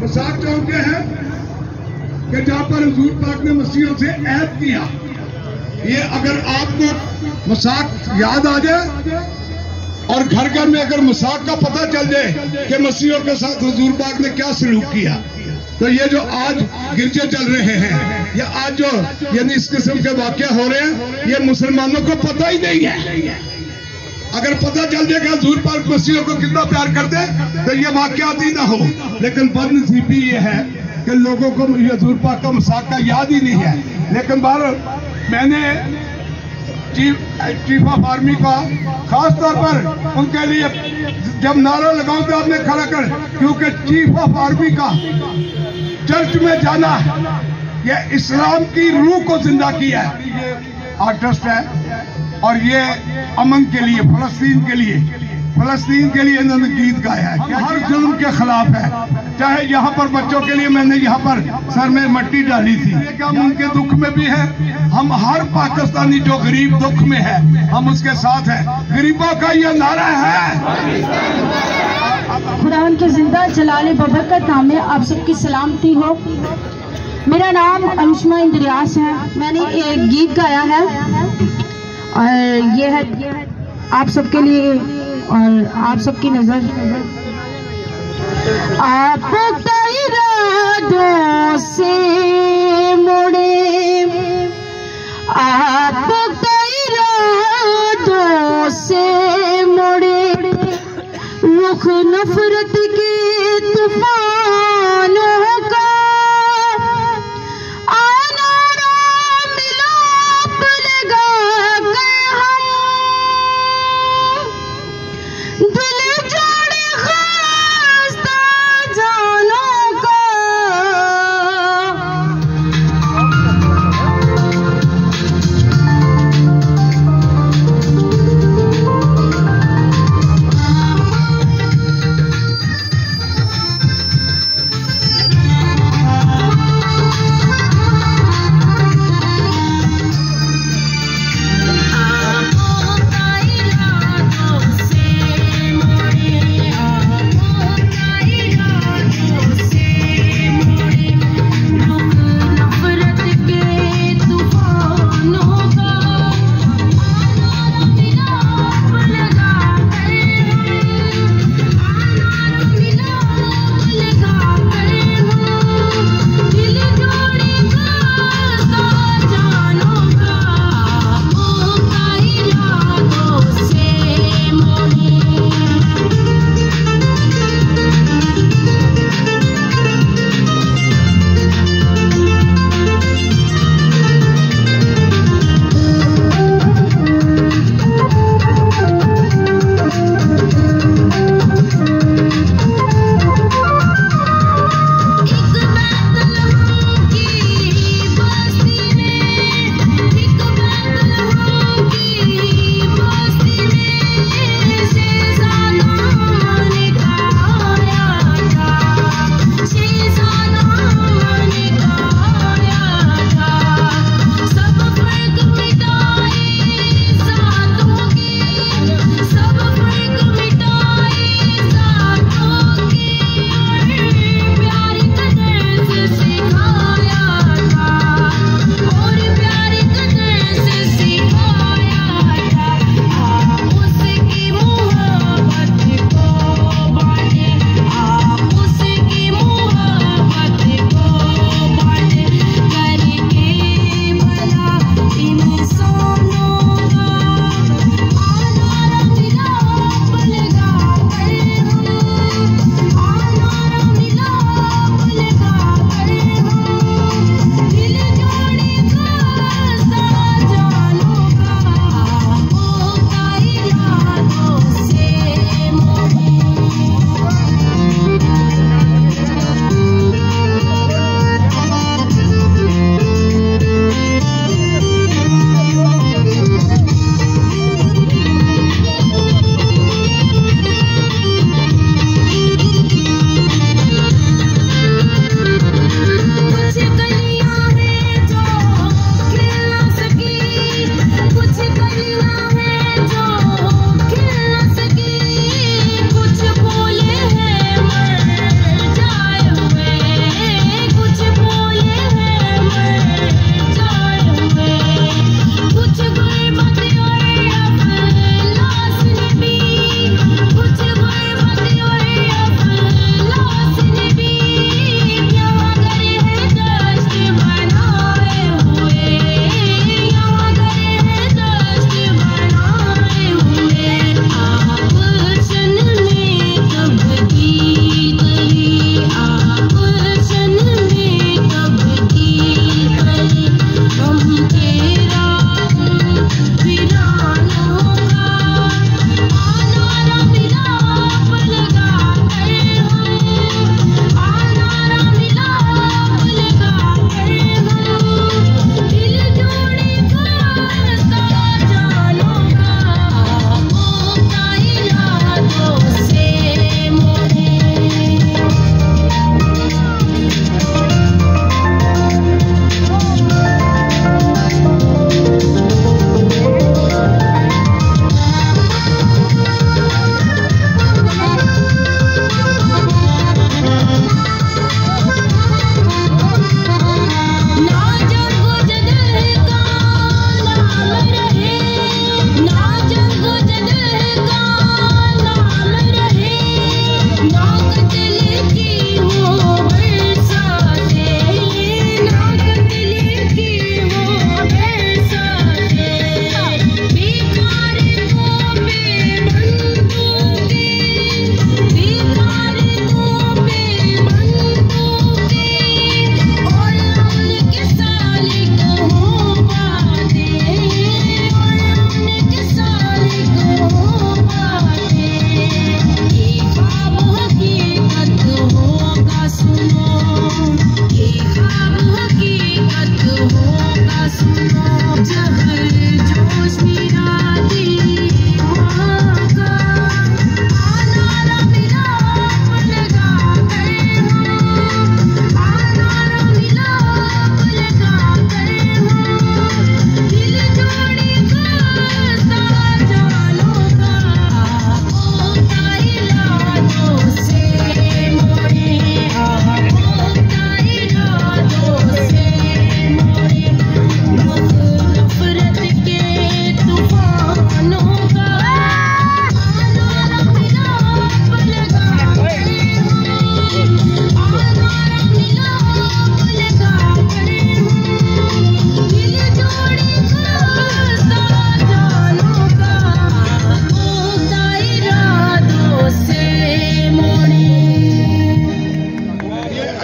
मसाक चौके हैं कि जहां पर हुजूर पाक ने मसीहों से ऐद किया। ये अगर आपको मसाक याद आ जाए और घर घर में अगर मसाक का पता चल जाए कि मसीहों के साथ हुजूर पाक ने क्या सलूक किया, तो ये जो आज गिरजे चल रहे हैं या आज जो यानी इस किस्म के वाकया हो रहे हैं, ये मुसलमानों को पता ही नहीं है। अगर पता चल जाएगा हुजूर पाक मसीहों को कितना प्यार करते तो ये वाकयात ही ना हो। लेकिन बदनसीबी ये है कि लोगों को हुजूर पाक का मसाक का याद ही नहीं है। लेकिन मैंने चीफ ऑफ आर्मी का खास तौर पर उनके लिए जब नारा लगाऊं तो आपने खड़ा कर, क्योंकि चीफ ऑफ आर्मी का चर्च में जाना है, ये इस्लाम की रूह को जिंदा किया है। ये आर्टिस्ट है और ये अमन के लिए, फलस्तीन के लिए इन्होंने गीत गाया है। हर जुल्म के खिलाफ है। चाहे यहाँ पर बच्चों के लिए मैंने यहाँ पर सर में मट्टी डाली थी, हम उनके दुख में भी हैं। हम हर पाकिस्तानी जो गरीब दुख में है हम उसके साथ हैं। गरीबों का ये नारा है। खुदा उनके जिंदा जलाले बबरकत नाम में आप सबकी सलामती हो। मेरा नाम अनुष्मा इंद्रियास है। मैंने एक गीत गाया है और ये है आप सबके लिए और आप सबकी नजर। आप इरादों से मुड़े, आप इरादों से मुड़े, रुख नफरत के तूफानों का दिल जोड़े खास्ता जानों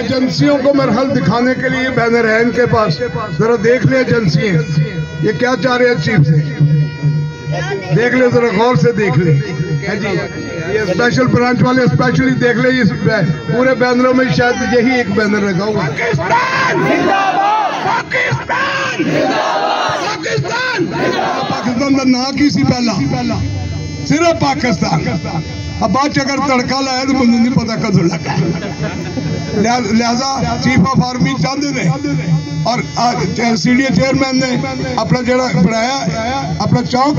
एजेंसियों को मेरे दिखाने के लिए बैनर है इनके पास, जरा देख ले एजेंसी ये क्या चाह रहे हैं चीफ से, देख ले जरा गौर से देख ले है जी। ये स्पेशल ब्रांच वाले स्पेशली देख ले, इस पूरे बैनरों में शायद यही एक बैनर लगा हुआ। पाकिस्तान पाकिस्तान पाकिस्तान पाकिस्तान का ना की सी पहला सिर्फ पाकिस्तान। अब बाद अगर तड़का लाया तो मुझे नहीं पता कदों लगा, लिहाजा चीफ ऑफ आर्मी चाहते थे और सीडीए चेयरमैन ने अपना जड़ा बनाया अपना चौक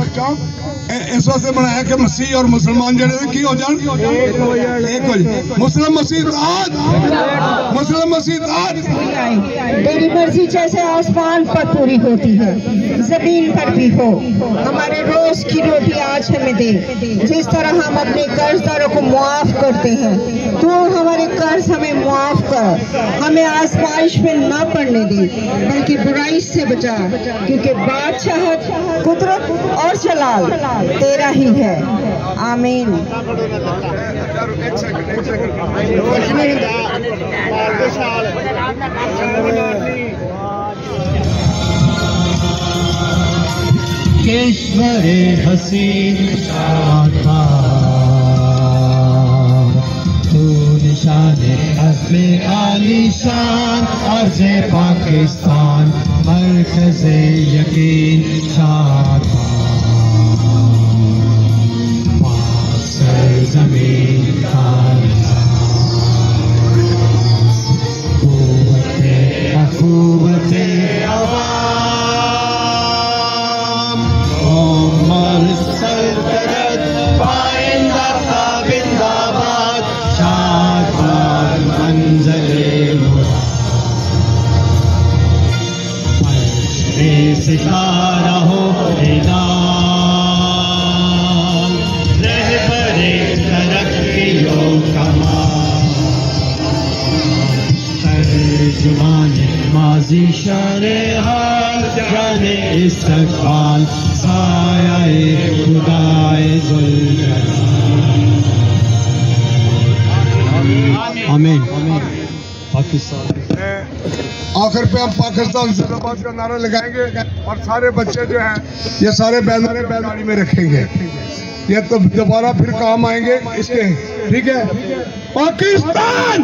इस वास्ते बनाया कि मसीह और मुसलमान जड़े की हो जान एक हो जाए। मुस्लिम मसीह आज तेरी मर्जी जैसे आसमान पर पूरी होती है जमीन पर भी हो। हमारे रोज की रोटी आज हमें दे, जिस तरह हम अपने कर्जदारों को मुआफ करते हैं तो हमारे कर्ज हमें मुआफ कर। हमें आजमाइश में न पड़ने दे बल्कि बुराई से बचा, क्योंकि बादशाहत कुदरत और जलाल तेरा ही है। आमीन। केश्वरे हसीन शाखा तू निशाने असले आलीशान अर्ज़े पाकिस्तान मरकज़े यकीन शाखा जमीन का सितारा हो माजी शाने हाल जाने इस्तक़बाल साया खुदाए आमीन। पाकिस्तान आखिर पे हम पाकिस्तान जिंदाबाद का नारा लगाएंगे और सारे बच्चे जो हैं ये सारे बैनर बैलगाड़ी में रखेंगे, ये तो दोबारा फिर काम आएंगे इसके। ठीक है, पाकिस्तान